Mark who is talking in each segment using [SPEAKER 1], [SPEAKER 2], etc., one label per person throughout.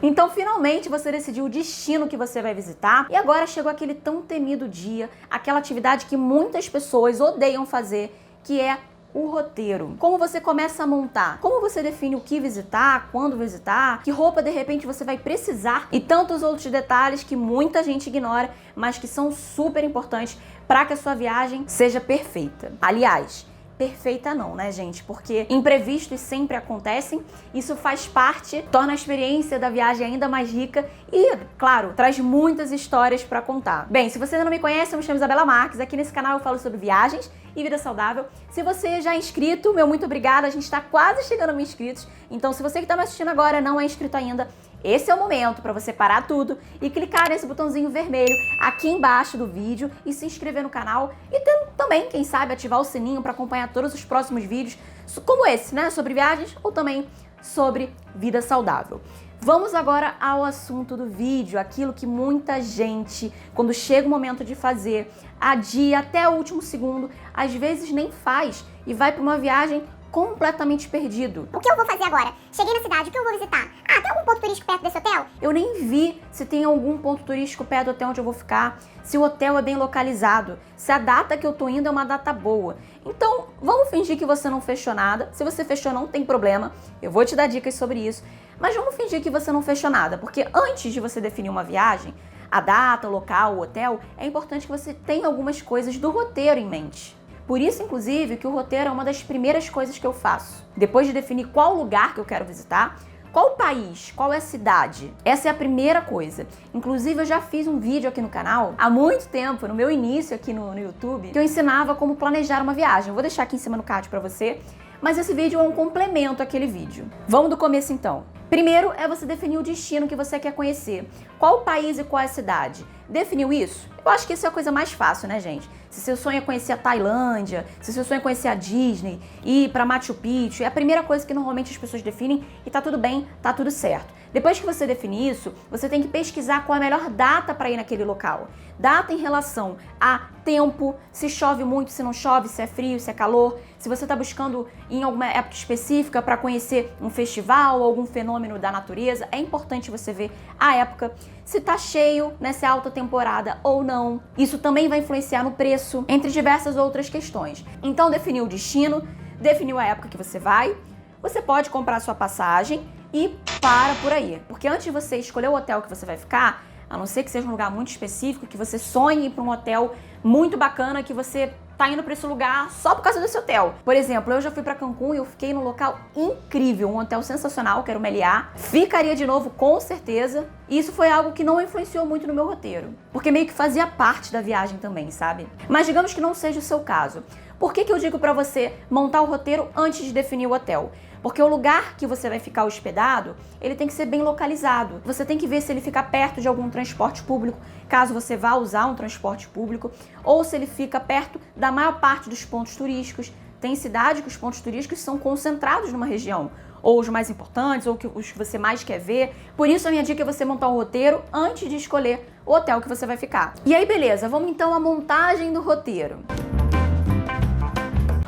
[SPEAKER 1] Então, finalmente, você decidiu o destino que você vai visitar e agora chegou aquele tão temido dia, aquela atividade que muitas pessoas odeiam fazer, que é o roteiro. Como você começa a montar? Como você define o que visitar, quando visitar, que roupa de repente você vai precisar e tantos outros detalhes que muita gente ignora, mas que são super importantes para que a sua viagem seja perfeita. Aliás, perfeita não, né, gente? Porque imprevistos sempre acontecem, isso faz parte, torna a experiência da viagem ainda mais rica e, claro, traz muitas histórias para contar. Bem, se você ainda não me conhece, eu me chamo Isabela Marques, aqui nesse canal eu falo sobre viagens e vida saudável. Se você já é inscrito, meu muito obrigada, a gente está quase chegando a 1000 inscritos, então se você que está me assistindo agora não é inscrito ainda, esse é o momento para você parar tudo e clicar nesse botãozinho vermelho aqui embaixo do vídeo e se inscrever no canal e também, quem sabe, ativar o sininho para acompanhar todos os próximos vídeos como esse, né, sobre viagens ou também sobre vida saudável. Vamos agora ao assunto do vídeo, aquilo que muita gente, quando chega o momento de fazer, adia até o último segundo, às vezes nem faz e vai para uma viagem completamente perdido.
[SPEAKER 2] O que eu vou fazer agora? Cheguei na cidade, o que eu vou visitar? Ah, tem algum ponto turístico perto desse hotel?
[SPEAKER 1] Eu nem vi se tem algum ponto turístico perto do hotel onde eu vou ficar, se o hotel é bem localizado, se a data que eu tô indo é uma data boa. Então, vamos fingir que você não fechou nada. Se você fechou, não tem problema. Eu vou te dar dicas sobre isso. Mas vamos fingir que você não fechou nada, porque antes de você definir uma viagem, a data, o local, o hotel, é importante que você tenha algumas coisas do roteiro em mente. Por isso, inclusive, que o roteiro é uma das primeiras coisas que eu faço. Depois de definir qual lugar que eu quero visitar, qual país, qual é a cidade, essa é a primeira coisa. Inclusive, eu já fiz um vídeo aqui no canal, há muito tempo, no meu início aqui no YouTube, que eu ensinava como planejar uma viagem. Eu vou deixar aqui em cima no card pra você, mas esse vídeo é um complemento àquele vídeo. Vamos do começo então. Primeiro é você definir o destino que você quer conhecer. Qual o país e qual é a cidade? Definiu isso? Eu acho que isso é a coisa mais fácil, né, gente? Se seu sonho é conhecer a Tailândia, se seu sonho é conhecer a Disney, ir pra Machu Picchu, é a primeira coisa que normalmente as pessoas definem e tá tudo bem, tá tudo certo. Depois que você definir isso, você tem que pesquisar qual é a melhor data para ir naquele local. Data em relação a tempo, se chove muito, se não chove, se é frio, se é calor, se você está buscando em alguma época específica para conhecer um festival ou algum fenômeno da natureza, é importante você ver a época, se está cheio, né, se é alta temporada ou não. Isso também vai influenciar no preço, entre diversas outras questões. Então, definiu o destino, definiu a época que você vai, você pode comprar sua passagem e para por aí. Porque antes de você escolher o hotel que você vai ficar, a não ser que seja um lugar muito específico, que você sonhe ir para um hotel muito bacana, que você tá indo para esse lugar só por causa desse hotel. Por exemplo, eu já fui para Cancún e eu fiquei num local incrível, um hotel sensacional, que era o Meliá. Ficaria de novo, com certeza. E isso foi algo que não influenciou muito no meu roteiro, porque meio que fazia parte da viagem também, sabe? Mas digamos que não seja o seu caso. Por que eu digo para você montar o roteiro antes de definir o hotel? Porque o lugar que você vai ficar hospedado, ele tem que ser bem localizado. Você tem que ver se ele fica perto de algum transporte público, caso você vá usar um transporte público, ou se ele fica perto da maior parte dos pontos turísticos. Tem cidade que os pontos turísticos são concentrados numa região, ou os mais importantes, ou os que você mais quer ver. Por isso a minha dica é você montar um roteiro antes de escolher o hotel que você vai ficar. E aí, beleza, vamos então à montagem do roteiro.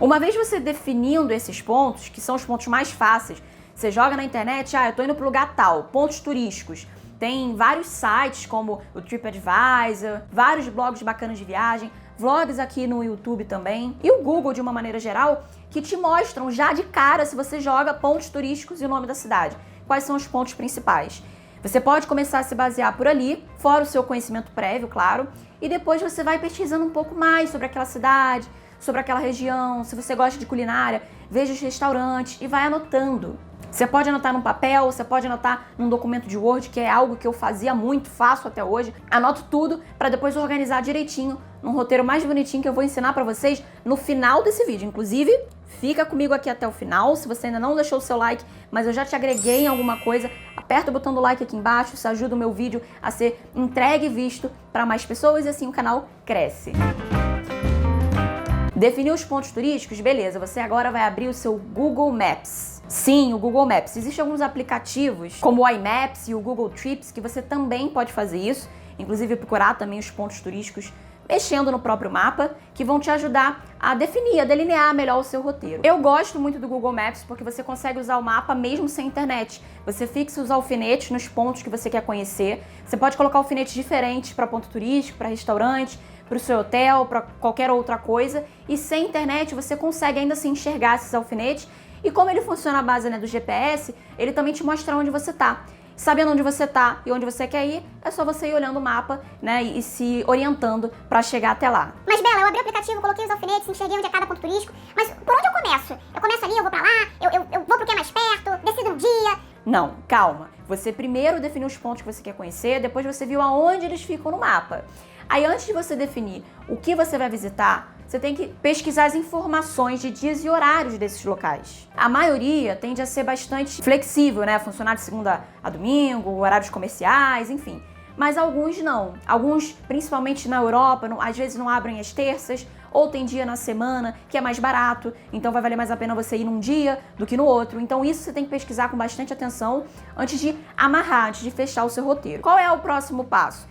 [SPEAKER 1] Uma vez você definindo esses pontos, que são os pontos mais fáceis, você joga na internet, eu tô indo pro lugar tal, pontos turísticos. Tem vários sites como o TripAdvisor, vários blogs bacanas de viagem, vlogs aqui no YouTube também, e o Google de uma maneira geral, que te mostram já de cara, se você joga pontos turísticos e o nome da cidade, quais são os pontos principais. Você pode começar a se basear por ali, fora o seu conhecimento prévio, claro, e depois você vai pesquisando um pouco mais sobre aquela cidade, sobre aquela região. Se você gosta de culinária, veja os restaurantes e vai anotando. Você pode anotar num papel, você pode anotar num documento de Word, que é algo que eu fazia muito, faço até hoje. Anoto tudo para depois organizar direitinho num roteiro mais bonitinho que eu vou ensinar para vocês no final desse vídeo. Inclusive, fica comigo aqui até o final. Se você ainda não deixou o seu like, mas eu já te agreguei em alguma coisa, aperta o botão do like aqui embaixo, isso ajuda o meu vídeo a ser entregue e visto para mais pessoas e assim o canal cresce. Definiu os pontos turísticos? Beleza, você agora vai abrir o seu Google Maps. Sim, o Google Maps. Existem alguns aplicativos, como o iMaps e o Google Trips, que você também pode fazer isso. Inclusive procurar também os pontos turísticos mexendo no próprio mapa, que vão te ajudar a definir, a delinear melhor o seu roteiro. Eu gosto muito do Google Maps porque você consegue usar o mapa mesmo sem internet. Você fixa os alfinetes nos pontos que você quer conhecer. Você pode colocar alfinetes diferentes para ponto turístico, para restaurante, para o seu hotel, para qualquer outra coisa. E sem internet você consegue ainda assim enxergar esses alfinetes. E como ele funciona à base, né, do GPS, ele também te mostra onde você tá. Sabendo onde você tá e onde você quer ir, é só você ir olhando o mapa, né, e se orientando para chegar até lá.
[SPEAKER 2] Mas Bela, eu abri o aplicativo, coloquei os alfinetes, enxerguei onde é cada ponto turístico, mas por onde eu começo? Eu começo ali, eu vou pra lá, eu vou pro que é mais perto, decido um dia.
[SPEAKER 1] Não, calma. Você primeiro definiu os pontos que você quer conhecer, depois você viu aonde eles ficam no mapa. Aí antes de você definir o que você vai visitar, você tem que pesquisar as informações de dias e horários desses locais. A maioria tende a ser bastante flexível, né? Funcionar de segunda a domingo, horários comerciais, enfim. Mas alguns não. Alguns, principalmente na Europa, às vezes não abrem às terças, ou tem dia na semana que é mais barato, então vai valer mais a pena você ir num dia do que no outro. Então isso você tem que pesquisar com bastante atenção antes de amarrar, antes de fechar o seu roteiro. Qual é o próximo passo?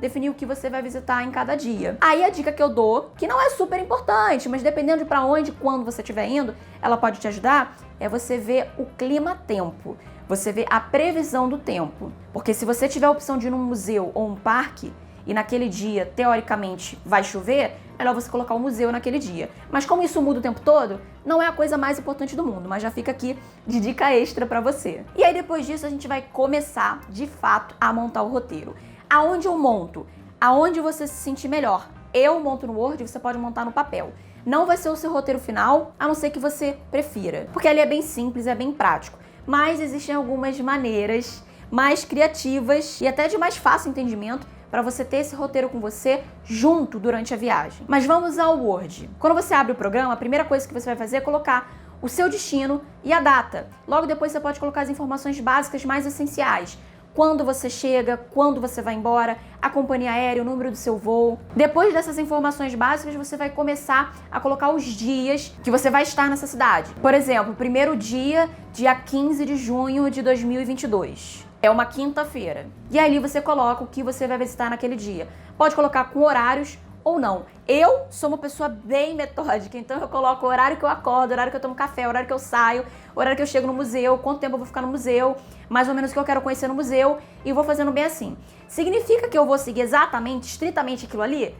[SPEAKER 1] Definir o que você vai visitar em cada dia. Aí a dica que eu dou, que não é super importante, mas dependendo de para onde, quando você estiver indo, ela pode te ajudar, é você ver o clima-tempo. Você vê a previsão do tempo. Porque se você tiver a opção de ir num museu ou um parque, e naquele dia, teoricamente, vai chover, é melhor você colocar o museu naquele dia. Mas como isso muda o tempo todo, não é a coisa mais importante do mundo, mas já fica aqui de dica extra para você. E aí depois disso a gente vai começar, de fato, a montar o roteiro. Aonde eu monto? Aonde você se sentir melhor. Eu monto no Word, você pode montar no papel. Não vai ser o seu roteiro final, a não ser que você prefira. Porque ali é bem simples, é bem prático. Mas existem algumas maneiras mais criativas e até de mais fácil entendimento para você ter esse roteiro com você junto durante a viagem. Mas vamos ao Word. Quando você abre o programa, a primeira coisa que você vai fazer é colocar o seu destino e a data. Logo depois você pode colocar as informações básicas mais essenciais. Quando você chega, quando você vai embora, a companhia aérea, o número do seu voo. Depois dessas informações básicas, você vai começar a colocar os dias que você vai estar nessa cidade. Por exemplo, primeiro dia 15 de junho de 2022. É uma quinta-feira. E ali você coloca o que você vai visitar naquele dia. Pode colocar com horários ou não. Eu sou uma pessoa bem metódica, então eu coloco o horário que eu acordo, o horário que eu tomo café, o horário que eu saio, o horário que eu chego no museu, quanto tempo eu vou ficar no museu, mais ou menos o que eu quero conhecer no museu, e vou fazendo bem assim. Significa que eu vou seguir exatamente, estritamente aquilo ali?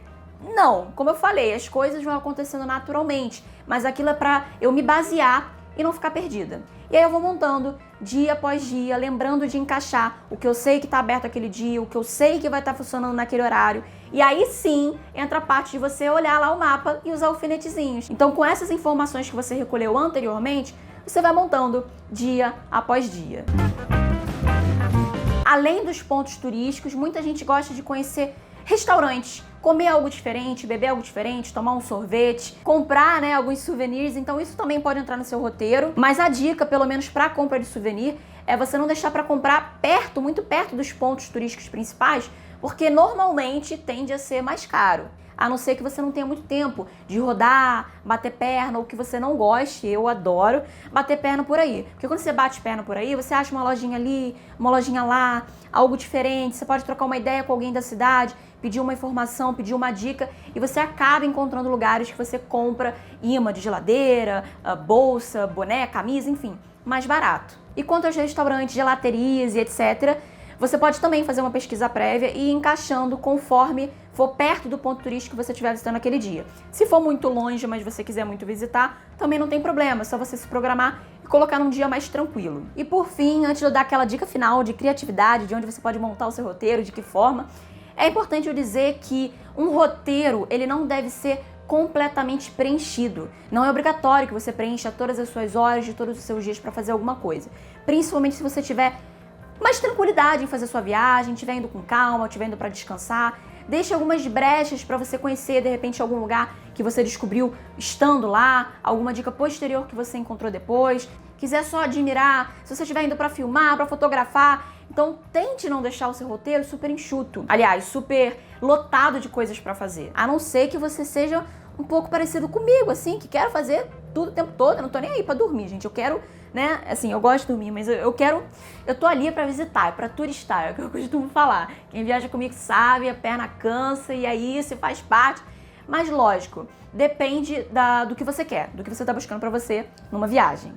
[SPEAKER 1] Não. Como eu falei, as coisas vão acontecendo naturalmente, mas aquilo é pra eu me basear e não ficar perdida. E aí eu vou montando dia após dia, lembrando de encaixar o que eu sei que está aberto aquele dia, o que eu sei que vai estar funcionando naquele horário. E aí sim entra a parte de você olhar lá o mapa e usar alfinetezinhos. Então, com essas informações que você recolheu anteriormente, você vai montando dia após dia. Além dos pontos turísticos, muita gente gosta de conhecer restaurantes, comer algo diferente, beber algo diferente, tomar um sorvete, comprar, né, alguns souvenirs. Então isso também pode entrar no seu roteiro. Mas a dica, pelo menos para compra de souvenir, é você não deixar para comprar perto, muito perto dos pontos turísticos principais, porque normalmente tende a ser mais caro. A não ser que você não tenha muito tempo de rodar, bater perna, ou que você não goste. Eu adoro bater perna por aí. Porque quando você bate perna por aí, você acha uma lojinha ali, uma lojinha lá, algo diferente. Você pode trocar uma ideia com alguém da cidade, pedir uma informação, pedir uma dica, e você acaba encontrando lugares que você compra imã de geladeira, bolsa, boné, camisa, enfim, mais barato. E quanto aos restaurantes, gelaterias e etc., você pode também fazer uma pesquisa prévia e ir encaixando conforme for perto do ponto turístico que você estiver visitando aquele dia. Se for muito longe, mas você quiser muito visitar, também não tem problema, é só você se programar e colocar num dia mais tranquilo. E por fim, antes de eu dar aquela dica final de criatividade, de onde você pode montar o seu roteiro, de que forma, é importante eu dizer que um roteiro, ele não deve ser completamente preenchido. Não é obrigatório que você preencha todas as suas horas de todos os seus dias para fazer alguma coisa. Principalmente se você tiver mais tranquilidade em fazer sua viagem, estiver indo com calma, estiver indo para descansar. Deixe algumas brechas para você conhecer, de repente, algum lugar que você descobriu estando lá, alguma dica posterior que você encontrou depois. Quiser só admirar, se você estiver indo para filmar, para fotografar, então tente não deixar o seu roteiro super enxuto. Aliás, super lotado de coisas para fazer. A não ser que você seja um pouco parecido comigo, assim, que quero fazer tudo o tempo todo. Eu não tô nem aí para dormir, gente. Eu quero né? Assim, eu gosto de dormir, mas eu tô ali pra visitar, pra turistar, é o que eu costumo falar. Quem viaja comigo sabe, a perna cansa e aí isso faz parte. Mas lógico, depende do que você quer, do que você tá buscando pra você numa viagem.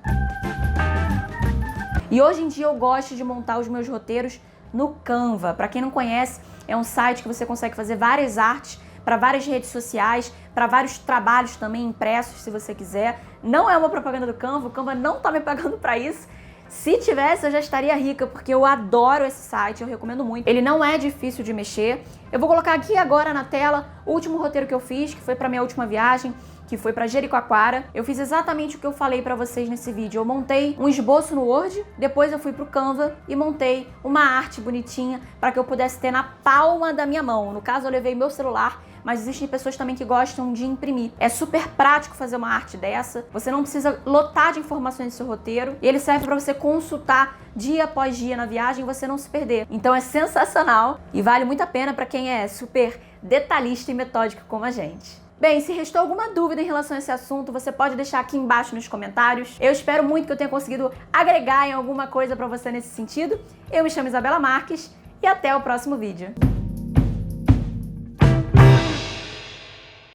[SPEAKER 1] E hoje em dia eu gosto de montar os meus roteiros no Canva. Pra quem não conhece, é um site que você consegue fazer várias artes para várias redes sociais, para vários trabalhos também impressos, se você quiser. Não é uma propaganda do Canva, o Canva não tá me pagando para isso. Se tivesse, eu já estaria rica, porque eu adoro esse site, eu recomendo muito. Ele não é difícil de mexer. Eu vou colocar aqui agora na tela o último roteiro que eu fiz, que foi para minha última viagem, que foi para Jericoacoara. Eu fiz exatamente o que eu falei para vocês nesse vídeo. Eu montei um esboço no Word, depois eu fui pro Canva e montei uma arte bonitinha para que eu pudesse ter na palma da minha mão. No caso, eu levei meu celular, mas existem pessoas também que gostam de imprimir. É super prático fazer uma arte dessa. Você não precisa lotar de informações no seu roteiro. E ele serve para você consultar dia após dia na viagem e você não se perder. Então é sensacional e vale muito a pena para quem é super detalhista e metódico como a gente. Bem, se restou alguma dúvida em relação a esse assunto, você pode deixar aqui embaixo nos comentários. Eu espero muito que eu tenha conseguido agregar em alguma coisa para você nesse sentido. Eu me chamo Isabela Marques e até o próximo vídeo.